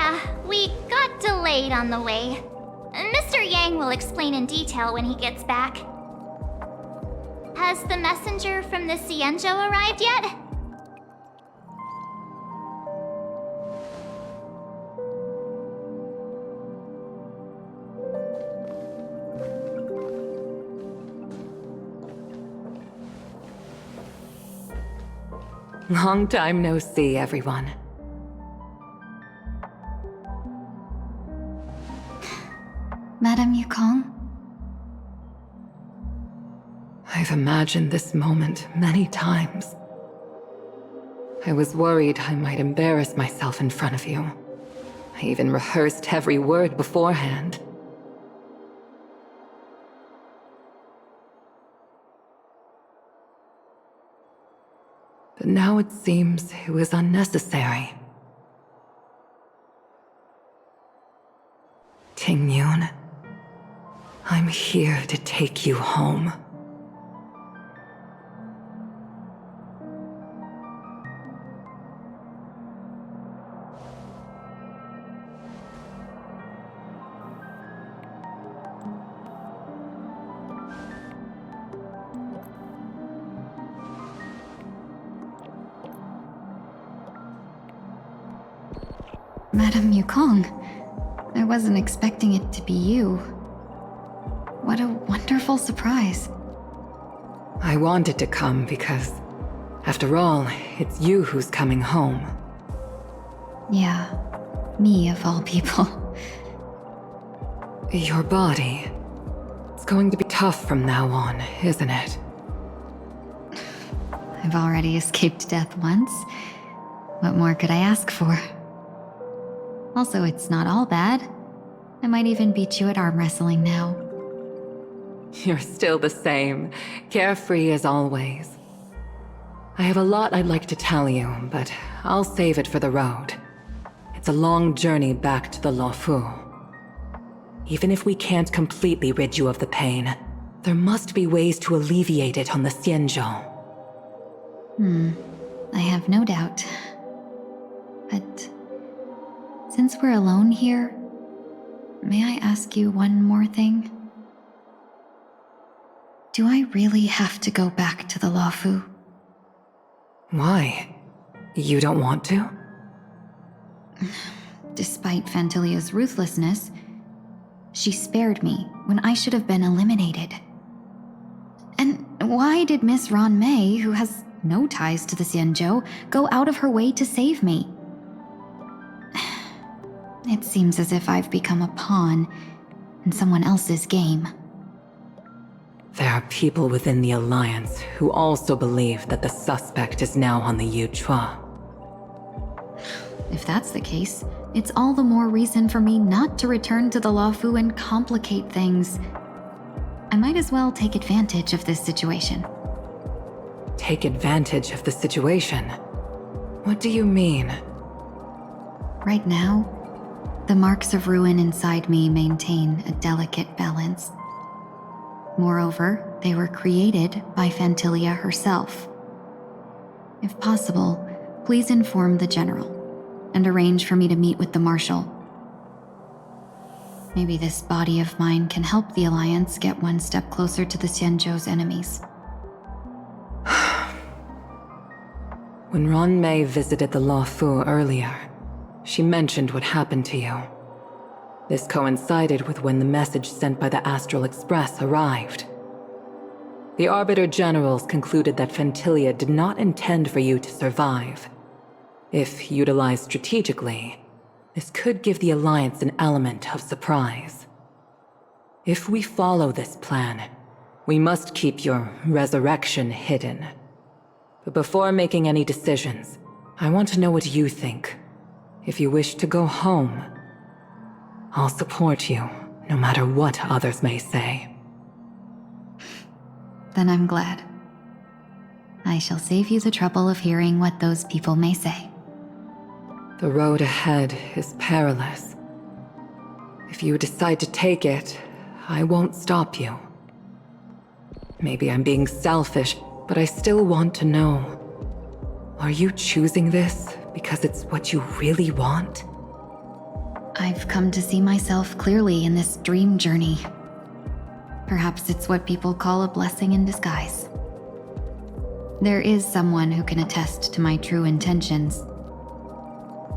Yeah, we got delayed on the way. Mr. Yang will explain in detail when he gets back. Has the messenger from the Xianzhou arrived yet? Long time no see, everyone. Madame Yukong? I've imagined this moment many times. I was worried I might embarrass myself in front of you. I even rehearsed every word beforehand. But now it seems it was unnecessary. Tingyun, I'm here to take you home. Madame Yukong, I wasn't expecting it to be you. What a wonderful surprise. I wanted to come because, after all, it's you who's coming home. Yeah, me of all people. Your body. It's going to be tough from now on, isn't it? I've already escaped death once. What more could I ask for? Also, it's not all bad. I might even beat you at arm wrestling now. You're still the same, carefree as always. I have a lot I'd like to tell you, but I'll save it for the road. It's a long journey back to the Luofu. Even if we can't completely rid you of the pain, there must be ways to alleviate it on the Xianzhou. I have no doubt. But since we're alone here, may I ask you one more thing? Do I really have to go back to the Luofu? Why? You don't want to? Despite Fantilia's ruthlessness, she spared me when I should have been eliminated. And why did Miss Ron Mei, who has no ties to the Xianzhou, go out of her way to save me? It seems as if I've become a pawn in someone else's game. There are people within the Alliance who also believe that the suspect is now on the Yuchua. If that's the case, it's all the more reason for me not to return to the Luofu and complicate things. I might as well take advantage of this situation. Take advantage of the situation? What do you mean? Right now, the marks of ruin inside me maintain a delicate balance. Moreover, they were created by Fantilia herself. If possible, please inform the General and arrange for me to meet with the Marshal. Maybe this body of mine can help the Alliance get one step closer to the Xianzhou's enemies. When Ron Mei visited the Luofu earlier, she mentioned what happened to you. This coincided with when the message sent by the Astral Express arrived. The Arbiter Generals concluded that Fantilia did not intend for you to survive. If utilized strategically, this could give the Alliance an element of surprise. If we follow this plan, we must keep your resurrection hidden. But before making any decisions, I want to know what you think. If you wish to go home, I'll support you, no matter what others may say. Then I'm glad. I shall save you the trouble of hearing what those people may say. The road ahead is perilous. If you decide to take it, I won't stop you. Maybe I'm being selfish, but I still want to know. Are you choosing this because it's what you really want? I've come to see myself clearly in this dream journey. Perhaps it's what people call a blessing in disguise. There is someone who can attest to my true intentions.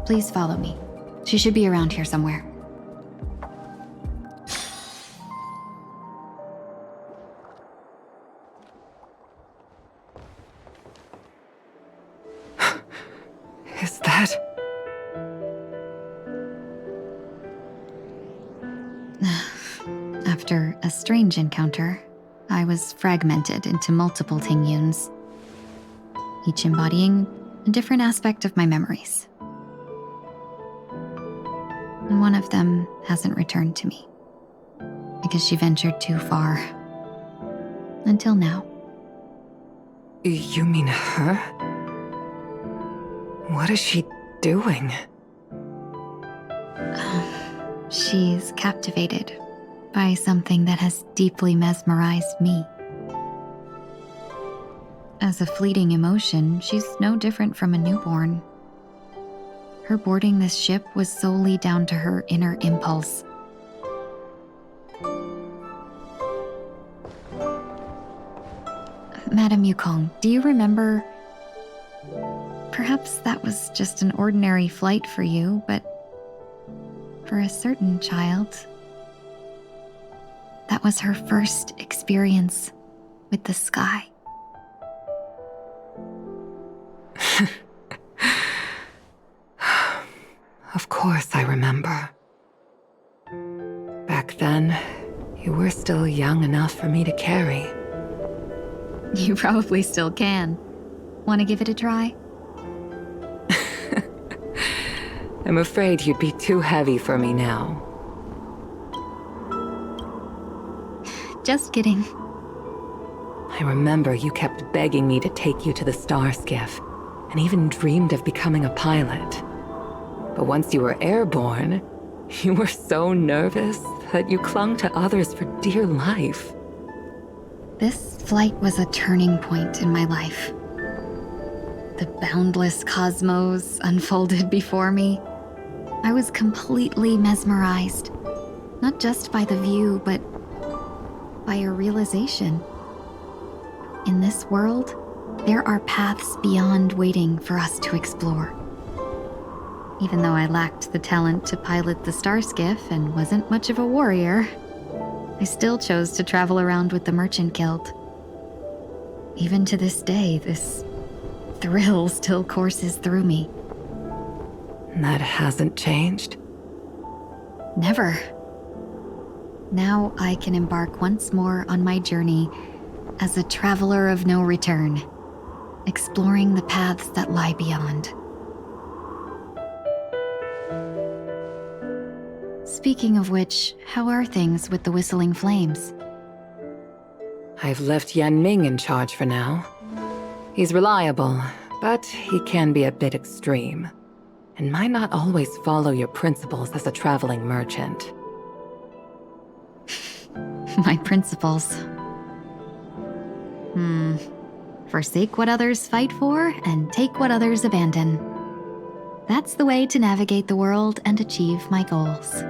Please follow me. She should be around here somewhere. Is that... After a strange encounter, I was fragmented into multiple Tingyuns, each embodying a different aspect of my memories. And one of them hasn't returned to me, because she ventured too far. Until now. You mean her? What is she doing? She's captivated by something that has deeply mesmerized me. As a fleeting emotion, she's no different from a newborn. Her boarding this ship was solely down to her inner impulse. Madam Yukong, do you remember? Perhaps that was just an ordinary flight for you, but for a certain child, that was her first experience with the sky. Of course I remember. Back then, you were still young enough for me to carry. You probably still can. Want to give it a try? I'm afraid you'd be too heavy for me now. Just kidding. I remember you kept begging me to take you to the star skiff, and even dreamed of becoming a pilot. But once you were airborne, you were so nervous that you clung to others for dear life. This flight was a turning point in my life. The boundless cosmos unfolded before me. I was completely mesmerized, not just by the view, but by a realization. In this world, there are paths beyond waiting for us to explore. Even though I lacked the talent to pilot the star skiff and wasn't much of a warrior, I still chose to travel around with the Merchant Guild. Even to this day, this thrill still courses through me. That hasn't changed? Never. Now I can embark once more on my journey as a traveler of no return, exploring the paths that lie beyond. Speaking of which, how are things with the Whistling Flames? I've left Yan Ming in charge for now. He's reliable, but he can be a bit extreme, and might not always follow your principles as a traveling merchant. My principles. Forsake what others fight for and take what others abandon. That's the way to navigate the world and achieve my goals.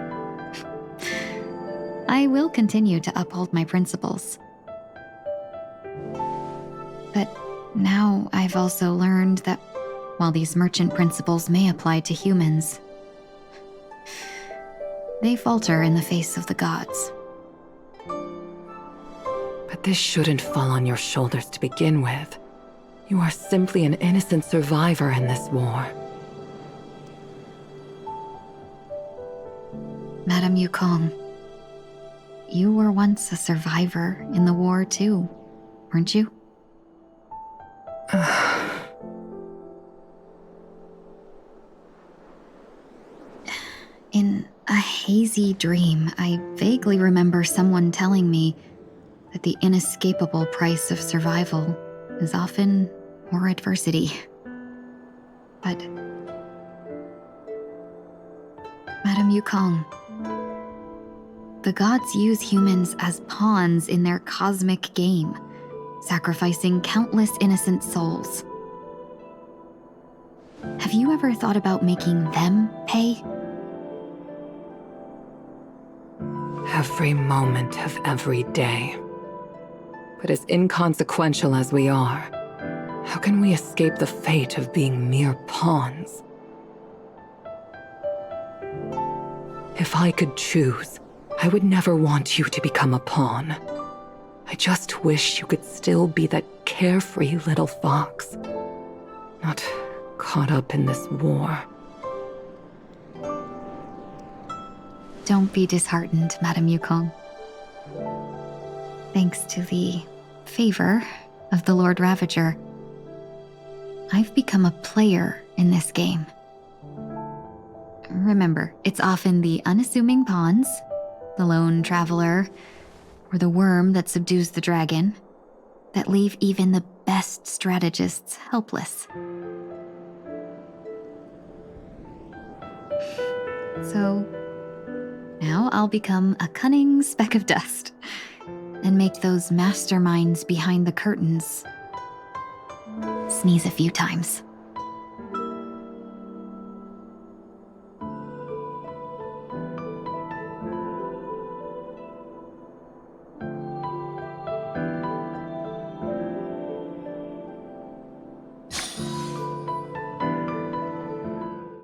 I will continue to uphold my principles. But now I've also learned that while these merchant principles may apply to humans, they falter in the face of the gods. But this shouldn't fall on your shoulders to begin with. You are simply an innocent survivor in this war. Madam Yukong, you were once a survivor in the war too, weren't you? In a hazy dream, I vaguely remember someone telling me that the inescapable price of survival is often more adversity. But, Madam Yukong, the gods use humans as pawns in their cosmic game, sacrificing countless innocent souls. Have you ever thought about making them pay? every moment of every day. But as inconsequential as we are, how can we escape the fate of being mere pawns? If I could choose, I would never want you to become a pawn. I just wish you could still be that carefree little fox, not caught up in this war. Don't be disheartened, Madame Yukong. Thanks to the favor of the Lord Ravager, I've become a player in this game. Remember, it's often the unassuming pawns, the lone traveler, or the worm that subdues the dragon, that leave even the best strategists helpless. So, now I'll become a cunning speck of dust, and make those masterminds behind the curtains sneeze a few times.